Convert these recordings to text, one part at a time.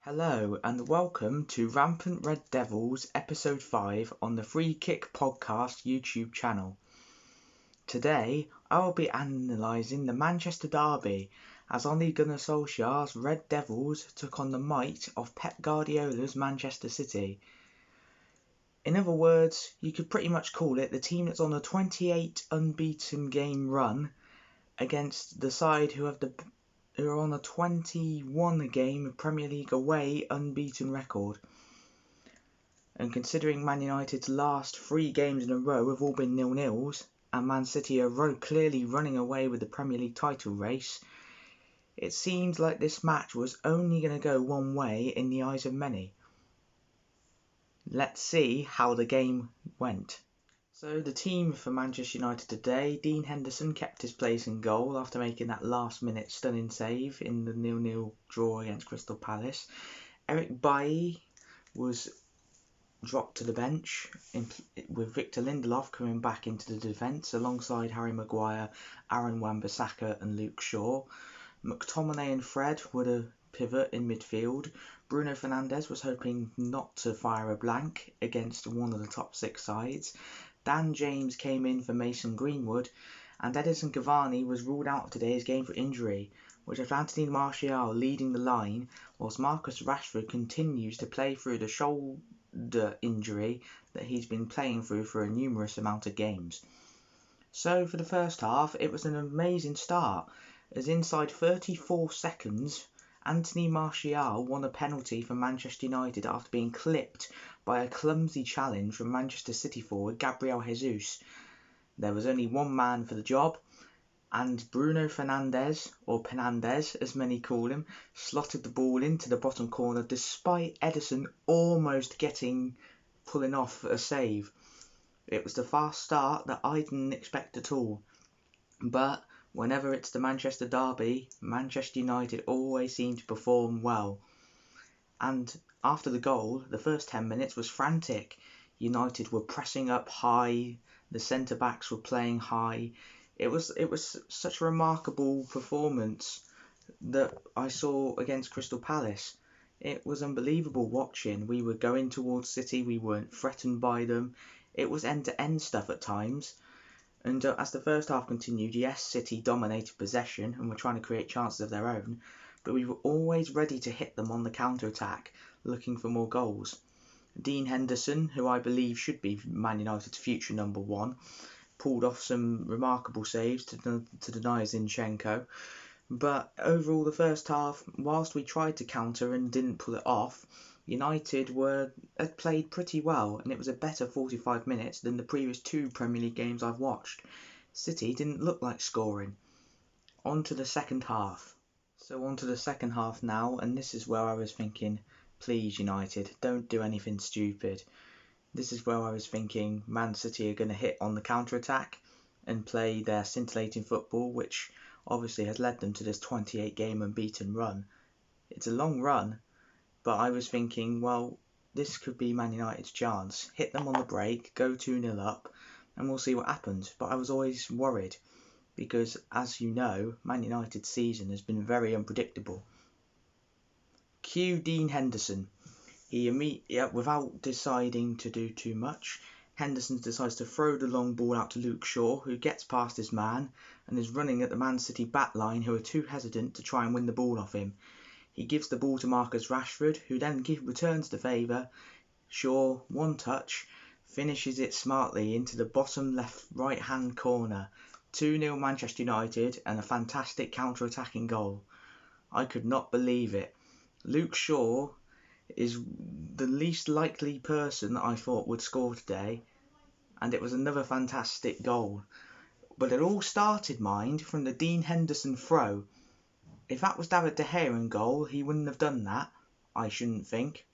Hello and welcome to Rampant Red Devils episode 5 on the Free Kick Podcast YouTube channel. Today I will be analysing the Manchester derby as Ole Gunnar Solskjaer's Red Devils took on the might of Pep Guardiola's Manchester City. In other words, you could pretty much call it the team that's on a 28 unbeaten game run against the side who are on a 21 game Premier League away unbeaten record. And considering Man United's last 3 games in a row have all been 0-0s, and Man City are clearly running away with the Premier League title race, it seems like this match was only going to go one way in the eyes of many. Let's see how the game went. So the team for Manchester United today: Dean Henderson kept his place in goal after making that last-minute stunning save in the 0-0 draw against Crystal Palace. Eric Bailly was dropped to the bench, with Victor Lindelof coming back into the defence alongside Harry Maguire, Aaron Wan-Bissaka and Luke Shaw. McTominay and Fred were the pivot in midfield. Bruno Fernandes was hoping not to fire a blank against one of the top 6 sides. Dan James came in for Mason Greenwood, and Edinson Cavani was ruled out of today's game for injury, which left Anthony Martial leading the line, whilst Marcus Rashford continues to play through the shoulder injury that he's been playing through for a numerous amount of games. So for the first half, it was an amazing start, as inside 34 seconds, Anthony Martial won a penalty for Manchester United after being clipped by a clumsy challenge from Manchester City forward Gabriel Jesus. There was only one man for the job, and Bruno Fernandes, or Penandes as many call him, slotted the ball into the bottom corner despite Ederson almost pulling off a save. It was the fast start that I didn't expect at all, but whenever it's the Manchester derby, Manchester United always seem to perform well. And after the goal, the first 10 minutes was frantic. United were pressing up high, the centre-backs were playing high. It was such a remarkable performance that I saw against Crystal Palace. It was unbelievable watching. We were going towards City, we weren't threatened by them. It was end-to-end stuff at times. And as the first half continued, yes, City dominated possession and were trying to create chances of their own, but we were always ready to hit them on the counter-attack, looking for more goals. Dean Henderson, who I believe should be Man United's future number 1, pulled off some remarkable saves to deny Zinchenko. But overall, the first half, whilst we tried to counter and didn't pull it off, United had played pretty well, and it was a better 45 minutes than the previous 2 Premier League games I've watched. City didn't look like scoring. On to the second half. So on to the second half now, and this is where I was thinking, please United, don't do anything stupid. This is where I was thinking Man City are going to hit on the counter-attack and play their scintillating football, which obviously has led them to this 28 game unbeaten run. It's a long run, but I was thinking, well, this could be Man United's chance. Hit them on the break, go 2-0 up, and we'll see what happens. But I was always worried, because as you know, Man United's season has been very unpredictable. Cue Dean Henderson. Without deciding to do too much, Henderson decides to throw the long ball out to Luke Shaw, who gets past his man and is running at the Man City backline, who are too hesitant to try and win the ball off him. He gives the ball to Marcus Rashford, who then returns the favour. Shaw, one touch, finishes it smartly into the bottom left right hand corner. 2-0 Manchester United, and a fantastic counter-attacking goal. I could not believe it. Luke Shaw is the least likely person that I thought would score today, and it was another fantastic goal. But it all started, mind, from the Dean Henderson throw. If that was David De Gea in goal, he wouldn't have done that, I shouldn't think.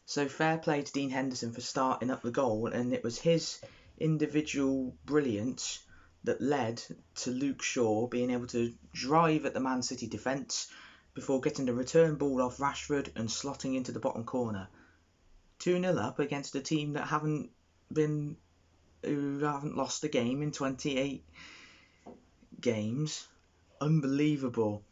So fair play to Dean Henderson for starting up the goal, and it was his individual brilliance that led to Luke Shaw being able to drive at the Man City defence before getting the return ball off Rashford and slotting into the bottom corner. 2-0 up against a team that haven't lost a game in 28 games. Unbelievable.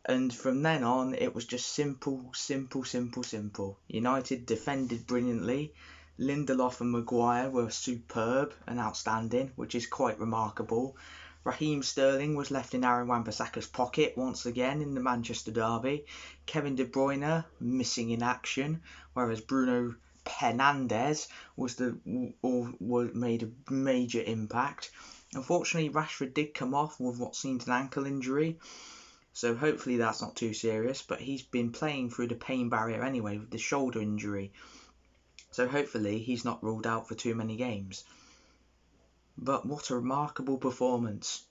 And from then on, it was just simple, simple, simple, simple. United defended brilliantly. Lindelof and Maguire were superb and outstanding, which is quite remarkable. Raheem Sterling was left in Aaron Wan-Bissaka's pocket once again in the Manchester derby. Kevin De Bruyne missing in action, whereas Bruno Fernandes made a major impact. Unfortunately, Rashford did come off with what seemed an ankle injury, so hopefully that's not too serious, but he's been playing through the pain barrier anyway with the shoulder injury, so hopefully he's not ruled out for too many games. But what a remarkable performance.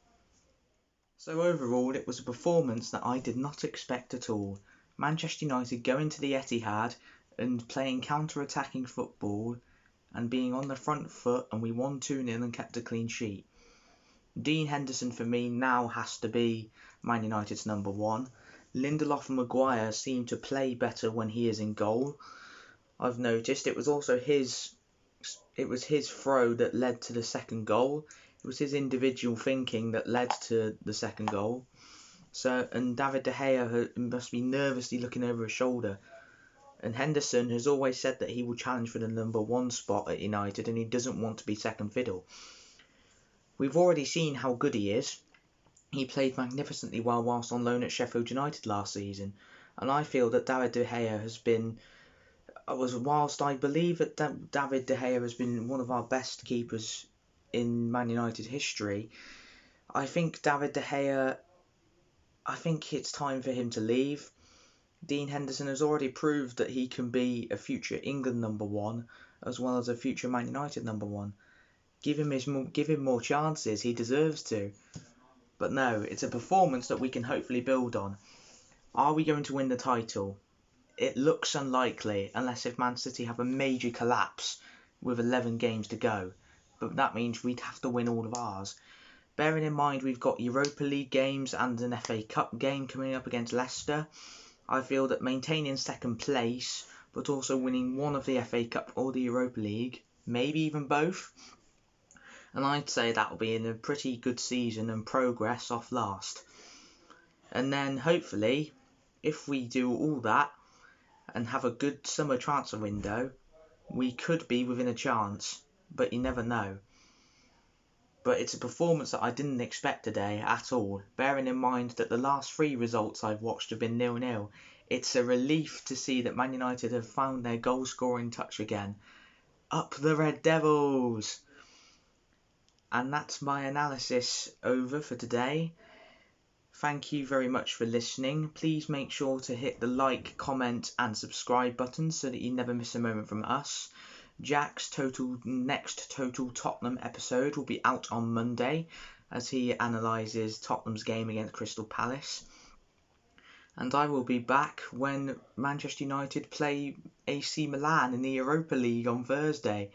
So overall, it was a performance that I did not expect at all. Manchester United going to the Etihad and playing counter-attacking football and being on the front foot, and we won 2-0 and kept a clean sheet. Dean Henderson for me now has to be Man United's number one. Lindelof and Maguire seem to play better when he is in goal. I've noticed it was also his throw that led to the second goal. It was his individual thinking that led to the second goal. And David De Gea must be nervously looking over his shoulder. And Henderson has always said that he will challenge for the number one spot at United, and he doesn't want to be second fiddle. We've already seen how good he is. He played magnificently well whilst on loan at Sheffield United last season, and I feel that David De Gea has been, whilst I believe that David De Gea has been one of our best keepers in Man United history, I think David De Gea, I think it's time for him to leave. Dean Henderson has already proved that he can be a future England number one as well as a future Man United number one. Give him more chances, he deserves to. But no, it's a performance that we can hopefully build on. Are we going to win the title? It looks unlikely, unless if Man City have a major collapse with 11 games to go. But that means we'd have to win all of ours. Bearing in mind we've got Europa League games and an FA Cup game coming up against Leicester, I feel that maintaining second place, but also winning one of the FA Cup or the Europa League, maybe even both, and I'd say that'll be in a pretty good season and progress off last. And then hopefully, if we do all that and have a good summer transfer window, we could be within a chance, but you never know. But it's a performance that I didn't expect today at all, bearing in mind that the last 3 results I've watched have been 0-0. It's a relief to see that Man United have found their goal-scoring touch again. Up the Red Devils! And that's my analysis over for today. Thank you very much for listening. Please make sure to hit the like, comment and subscribe buttons so that you never miss a moment from us. Jack's next Total Tottenham episode will be out on Monday as he analyses Tottenham's game against Crystal Palace. And I will be back when Manchester United play AC Milan in the Europa League on Thursday.